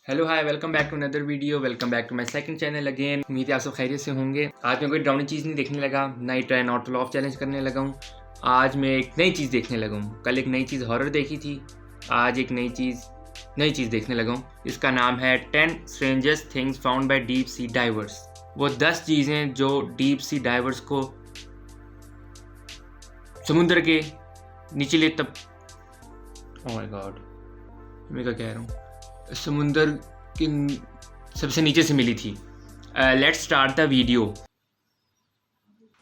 Hello hi welcome back to another video. Welcome back to my second channel again. उम्मीद है आप सब खैरियत से होंगे। आज मैं कोई डरावनी चीज़ नहीं देखने लगा, ना ही try not to laugh challenge करने लगा हूँ। आज मैं एक नई चीज़ देखने लगा हूँ। कल एक नई चीज़ हॉरर देखी थी, आज एक नई चीज़ देखने लगा हूँ। इसका नाम है 10 strangest things found by deep sea diverse. वो 10 चीज़ें जो डीप सी डाइवर्स को समुद्र के निचले तब ओह माय गॉड मैं क्या कह रहा हूँ, समुद्र के सबसे नीचे से मिली थी। Let's start the video.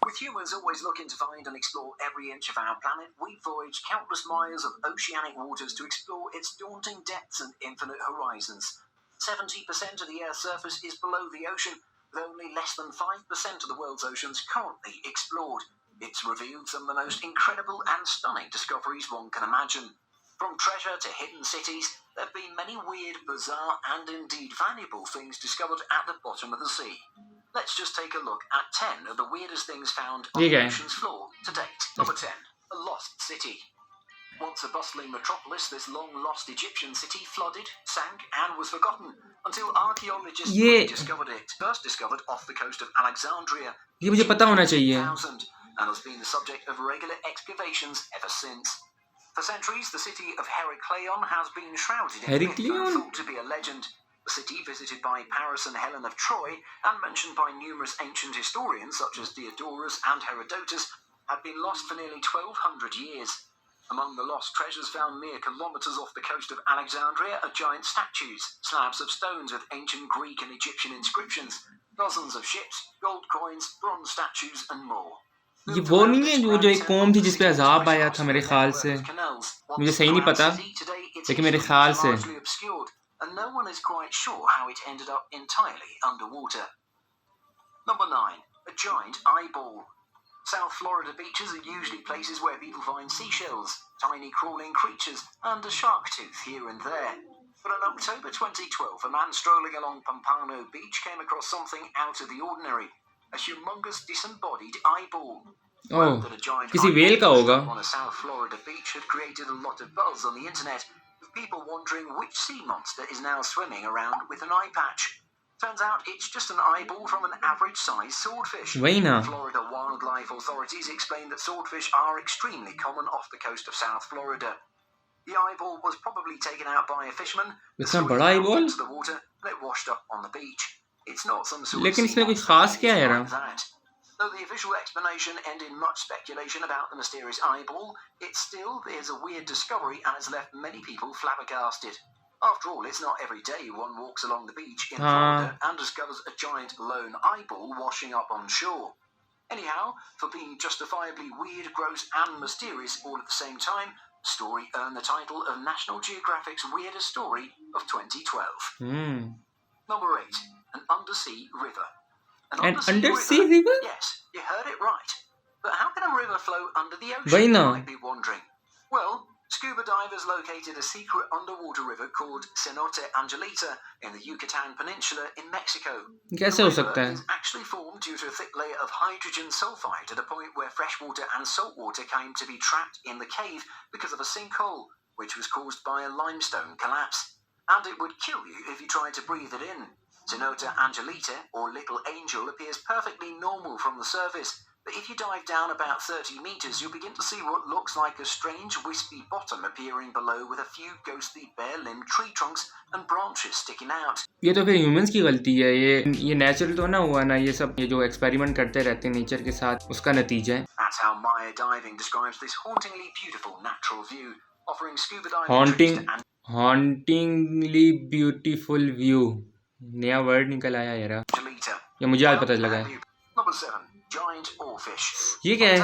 With humans always looking to find and explore every inch of our planet, we've voyaged countless miles of oceanic waters to explore its daunting depths and infinite horizons. 70% of the Earth's surface is below the ocean, with only less than 5% of the world's oceans currently explored. It's revealed some of the most incredible and stunning discoveries one can imagine. From treasure to hidden cities, there have been many weird, bizarre, and indeed valuable things discovered at the bottom of the sea. Let's just take a look at 10 of the weirdest things found on the ocean's floor to date. Number 10. A lost city. Once a bustling metropolis, this long-lost Egyptian city flooded, sank, and was forgotten until archaeologists rediscovered it. First discovered off the coast of Alexandria in 2000 and has been the subject of regular excavations ever since. For centuries, the city of Heracleion has been shrouded in myth and thought to be a legend. The city, visited by Paris and Helen of Troy, and mentioned by numerous ancient historians such as Diodorus and Herodotus, had been lost for nearly 1,200 years. Among the lost treasures found mere kilometres off the coast of Alexandria are giant statues, slabs of stones with ancient Greek and Egyptian inscriptions, dozens of ships, gold coins, bronze statues, and more. ये वो नहीं है जो एक कौम थी जिस पे अजाब आया था मेरे ख्याल से, मुझे सही नहीं पता, लेकिन मेरे ख्याल से and no one is quite sure how it ended up entirely underwater. Number 9. A giant eyeball. South Florida beaches are usually places where people find seashells, tiny crawling creatures, and a shark tooth here and there. But in October 2012, a man strolling along Pompano Beach came across something out of the ordinary. A humongous disembodied eyeball. किसी whale का होगा। On a South Florida beach had created a lot of buzz on the internet, with people wondering which sea monster is now swimming around with an eye patch. Turns out it's just an eyeball from an average-sized swordfish. Florida wildlife authorities explain that swordfish are extremely common off the coast of South Florida. The eyeball was probably taken out by a fisherman, इतना बड़ा eyeball into the water, and it washed up on the beach. It's not some sort लेकिन of इसमें कुछ खास क्या है यार? Though the official explanation ended much speculation about the mysterious eyeball, it still is a weird discovery and has left many people flabbergasted. After all, it's not every day one walks along the beach in Florida and discovers a giant lone eyeball washing up on shore. Anyhow, for being justifiably weird, gross, and mysterious all at the same time, the story earned the title of National Geographic's Weirdest Story of 2012. Number 8. An undersea river. An undersea river? Yes, you heard it right. But how can a river flow under the ocean, you might be wondering? Well, scuba divers located a secret underwater river called Cenote Angelita in the Yucatan Peninsula in Mexico. कैसे हो सकता है? It's actually formed due to a thick layer of hydrogen sulfide at a point where freshwater and saltwater came to be trapped in the cave because of a sinkhole, which was caused by a limestone collapse. And it would kill you if you tried to breathe it in. Cenote Angelita, or Little Angel, appears perfectly normal from the surface, but if you dive down about 30 meters, you'll begin to see what looks like a strange wispy bottom appearing below with a few ghostly bare-limbed tree trunks and branches sticking out. ये तो फिर humans की गलती है। ये natural तो ना हुआ ना, ये सब ये जो एक्सपेरिमेंट करते रहते हैं नेचर के साथ, उसका नतीजा है। That's how Maya Diving describes this hauntingly beautiful natural view, offering scuba diving hauntingly beautiful view, नया वर्ड निकल आया यार, ये मुझे आज पता लगा है। Number 7. Giant oarfish. ये क्या है?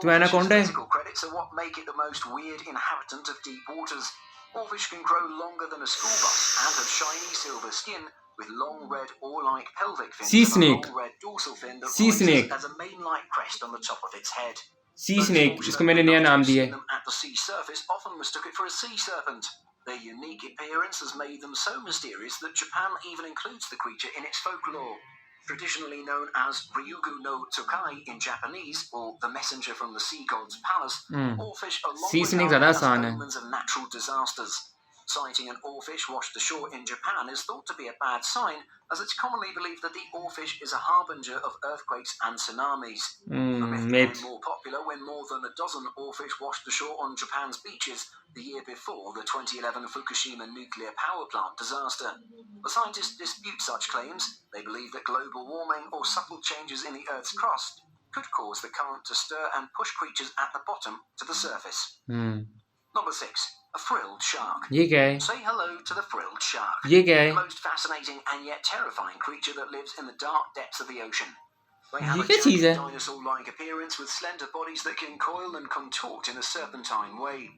तो एनाकोंडा है? Physical credits are what make it the most weird inhabitant of deep waters. Oarfish can grow longer than a school bus and have shiny silver skin with long red oar-like pelvic fins and a long red dorsal fin that rises as a mane-like crest on the top of its head. Sea snake, इसको मैंने नया नाम दिया है। At the sea surface often mistook it for a sea serpent. Their unique appearance has made them so mysterious that Japan even includes the creature in its folklore. Traditionally known as Ryugu no Tsukai in Japanese, or the messenger from the sea god's palace, oarfish are long regarded as omens of natural disasters. Sighting an oarfish washed ashore in Japan is thought to be a bad sign, as it's commonly believed that the oarfish is a harbinger of earthquakes and tsunamis. The myth Mate. became more popular when more than a dozen oarfish washed ashore on Japan's beaches the year before the 2011 Fukushima nuclear power plant disaster. The scientists dispute such claims. They believe that global warming or subtle changes in the Earth's crust could cause the current to stir and push creatures at the bottom to the surface. Number 6. A frilled shark. ये क्या है? Say hello to the frilled shark. ये क्या है? The most fascinating and yet terrifying creature that lives in the dark depths of the ocean. They have ये a क्या चीज है? dinosaur-like appearance with slender bodies that can coil and contort in a serpentine way.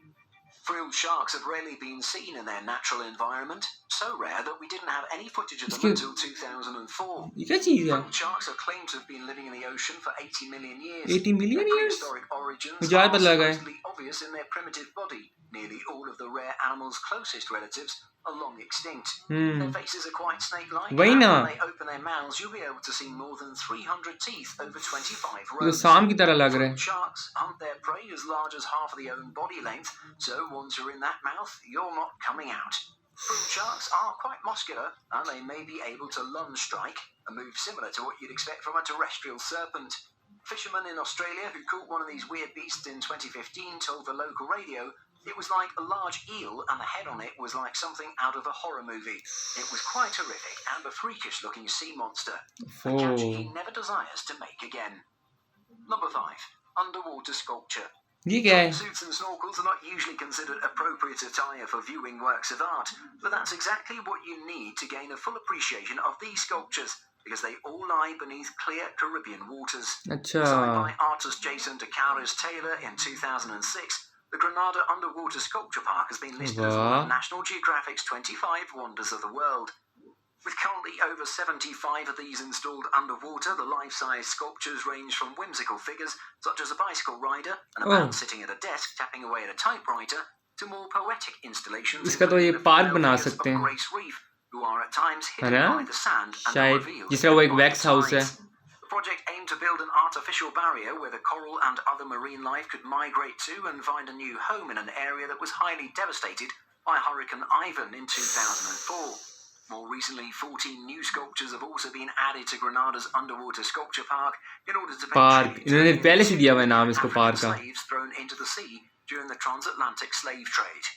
Frilled sharks have rarely been seen in their natural environment, so rare that we didn't have any footage of them until 2004. ये क्या चीज है? Frilled sharks are claimed to have been living in the ocean for 80 million years. 80 million Their years? prehistoric origins मुझे आज are पता लगा है. supposedly obvious in their primitive body. Nearly all of the rare animals' closest relatives are long extinct. Their faces are quite snake-like, वही and ना. when they open their mouths, you'll be able to see more than 300 teeth over 25 ये तो rows. सांप की तरह लग रहा Frilled है. sharks hunt their prey as large as half of their own body length, so once you're in that mouth, you're not coming out. Frilled sharks are quite muscular, and they may be able to lunge strike, a move similar to what you'd expect from a terrestrial serpent. Fishermen in Australia who caught one of these weird beasts in 2015 told the local radio it was like a large eel and the head on it was like something out of a horror movie. It was quite horrific and a freakish looking sea monster. A catch he never desires to make again. Number 5. Underwater sculpture. ये क्या है? Suits and snorkels are not usually considered appropriate attire for viewing works of art, but that's exactly what you need to gain a full appreciation of these sculptures, because they all lie beneath clear Caribbean waters. अच्छा. Designed by artist Jason DeCaris Taylor in 2006, the Granada Underwater Sculpture Park has been listed as one of National Geographic's 25 Wonders of the World. With currently over 75 of these installed underwater, the life-size sculptures range from whimsical figures such as a bicycle rider and a man sitting at a desk tapping away at a typewriter, to more poetic installations इसका तो ये park बना सकते हैं. Grace Reef, who are at times है hidden ना? by the sand and शायद revealed जिसका वो एक by वैक्स the हाउस है. tides. The project aimed to build an artificial barrier where the coral and other marine life could migrate to and find a new home in an area that was highly devastated by Hurricane Ivan in 2004. More recently, 14 new sculptures have also been added to Granada's underwater sculpture park in order to pay park tribute इन्होंने to पहले से दिया हुआ है नाम इसको African park का. slaves thrown into the sea during the transatlantic slave trade.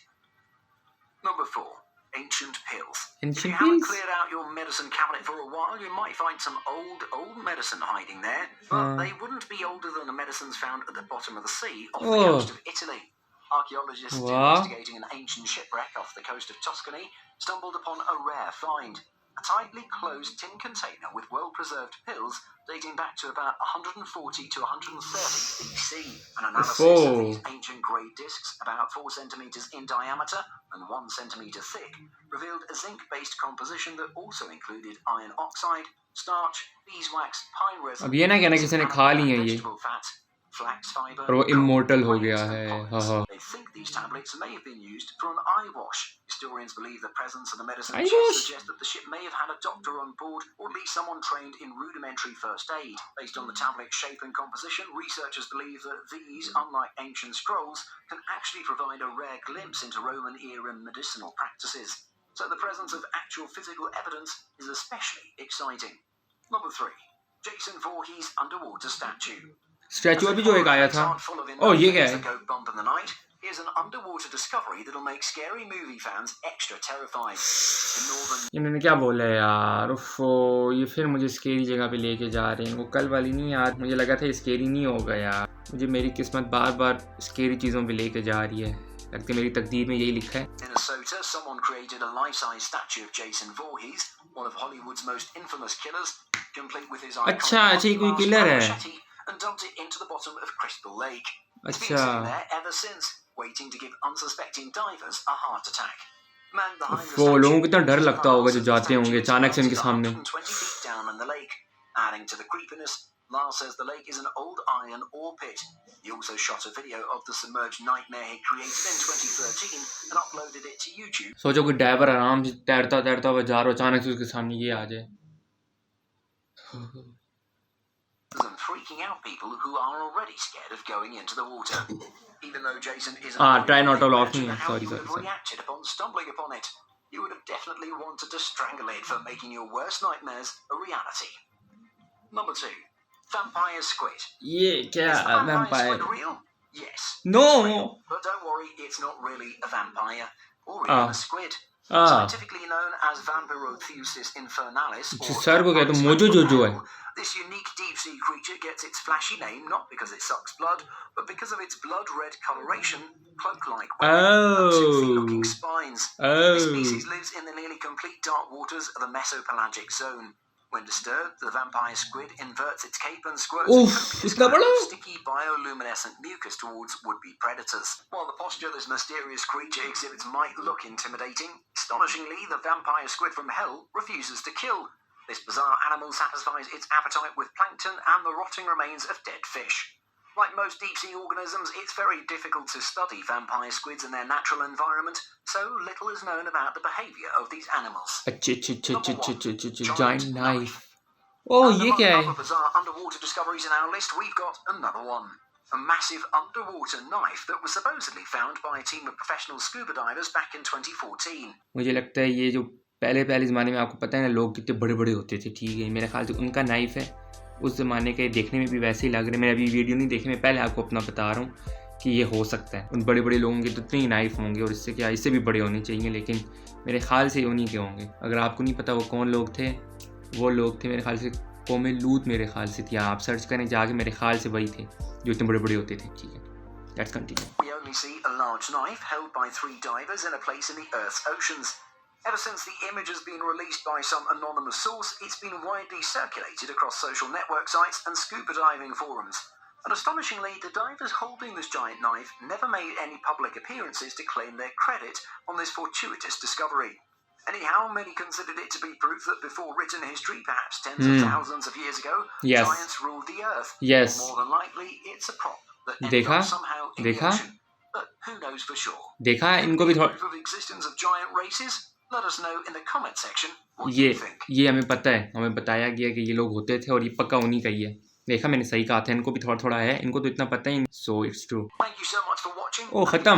Number 4. Ancient pills. Ancient If you haven't pills? cleared out your medicine cabinet for a while, you might find some old medicine hiding there, but they wouldn't be older than the medicines found at the bottom of the sea off the coast of Italy. Archaeologists investigating an ancient shipwreck off the coast of Tuscany stumbled upon a rare find. A tightly closed tin container with well-preserved pills dating back to about 140 to 130 BC. An analysis of these ancient grey discs, about 4 centimeters in diameter and 1 centimeter thick, revealed a zinc-based composition that also included iron oxide, starch, beeswax, pine resin, अब ये ना कहना किसी ने खा ली है ये vegetable fat, flax fiber, और वो immortal हो grains, गया and है. pollen. हाँ. They think these tablets may have been used for an eye wash. Historians believe the presence of the medicine Eye chest wash? suggests that the ship may have had a doctor on board, or at least someone trained in rudimentary first aid. Based on the tablet's shape and composition, researchers believe that these, unlike ancient scrolls, can actually provide a rare glimpse into Roman-era medicinal practices. So the presence of actual physical evidence is especially exciting. Number 3. Jason Voorhees underwater statue. Statue अभी जो एक आया था. ओह ये क्या है? Here's an underwater discovery that'll make scary movie fans extra terrified. In northern इन्होंने क्या बोला है यार? उफ़ो, ये फिर मुझे स्केरी जगह पे लेके जा रहे हैं. वो कल वाली नहीं यार, मुझे लगा था ये स्केरी नहीं होगा यार. मुझे मेरी किस्मत बार-बार स्केरी चीज़ों पे लेके जा रही है. लगता है मेरी तकदीर में यही लिखा है. Minnesota, someone created a life-size statue of Jason Voorhees, one of Hollywood's most infamous killers, complete with his iconic अच्छा ये कोई किलर है. machete, and dumped it into the bottom of Crystal Lake. It's been अच्छा. sitting there ever since, waiting to give unsuspecting divers a heart attack. Man behind the वो statue लोगों को कितना डर is लगता होगा जो Lars, जाते होंगे the अचानक से statue उनके is सामने. 120 feet down in the lake. Adding to the creepiness, Lars says the lake is an old iron ore pit. He also shot a video of the submerged nightmare he created in 2013 and uploaded it to YouTube. सोचो कोई driver आराम से तैरता तैरता हुआ जा रहा हो, अचानक से उसके सामने ये आ जाए. freaking out people who are already scared of going into the water. Even though Jason isn't try not to laugh imagine me. how Sorry, you would have sorry. reacted upon stumbling upon it. You would have definitely wanted to strangle it for making your worst nightmares a reality. Number 2. Vampire Squid. ये क्या Is the vampire vampire? squid real? Yes. No. It's real, but don't worry, it's not really a vampire or even a squid. Scientifically known as Vampirotheusis infernalis, or sir को क्या तो mojo जोजो है. this unique deep-sea creature gets its flashy name not because it sucks blood, but because of its blood-red coloration, cloak-like webbing, and toothy-looking spines. This species lives in the nearly complete dark waters of the mesopelagic zone. When disturbed, the vampire squid inverts its cape and squirts a copious amount of sticky bioluminescent mucus towards would-be predators. While the posture of this mysterious creature exhibits might look intimidating, astonishingly, the vampire squid from hell refuses to kill. This bizarre animal satisfies its appetite with plankton and the rotting remains of dead fish. Like most deep-sea organisms, it's very difficult to study vampire squids in their natural environment, so little is known about the behavior of these animals. Giant knife. Oh, ये क्या है? Other bizarre underwater discoveries in our list, we've got another one. A massive underwater knife that was supposedly found by a team of professional scuba divers back in 2014. मुझे लगता है ये जो पहले ज़माने में आपको पता है ना लोग कितने बड़े होते थे, ठीक है, मेरे ख्याल से उनका नाइफ है उस ज़माने के, देखने में भी वैसे ही लग रहे हैं. मैंने अभी वीडियो नहीं देखी, मैं पहले आपको अपना बता रहा हूँ कि ये हो सकता है. उन बड़े लोगों के तो इतने ही नाइफ होंगे और इससे क्या, इससे भी बड़े होने चाहिए, लेकिन मेरे ख्याल से उन्हीं के होंगे. अगर आपको नहीं पता वो कौन लोग थे, वो लोग थे मेरे ख्याल से कौमे लूत, मेरे ख्याल से थी. आप सर्च करें जाके, मेरे ख्याल से वही थे जो इतने बड़े होते थे. ठीक है, let's continue. We only see a large knife held by 3 divers in a place in the Earth's oceans. Ever since the image has been released by some anonymous source, it's been widely circulated across social network sites and scuba diving forums. And astonishingly, the divers holding this giant knife never made any public appearances to claim their credit on this fortuitous discovery. Anyhow, many considered it to be proof that before written history, perhaps tens of thousands of years ago, giants ruled the Earth. Yes. Or more than likely, it's a prop that ended up somehow in the ocean. But who knows for sure? देखा इनको भी थोड़ा. Proof of existence of giant races? Let us know in the comment section what ये you think. ये हमें पता है, हमें बताया गया कि ये लोग होते थे और ये पक्का उन्हीं का ही है. देखा, मैंने सही कहा था, इनको भी थोड़ा है, इनको तो इतना पता ही नहीं. So it's true. Thank you so much for watching. ओ ख़त्म.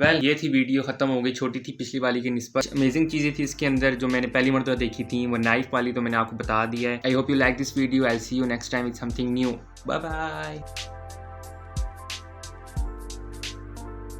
वेल ये थी वीडियो, ख़त्म हो गई. छोटी थी पिछली वाली की निस्बत. अमेजिंग चीज़ें थी इसके अंदर जो मैंने पहली मरतबा देखी थी. वो नाइफ वाली तो मैंने आपको बता दिया है. I hope you like this video. I will see you next time with something new. Bye bye.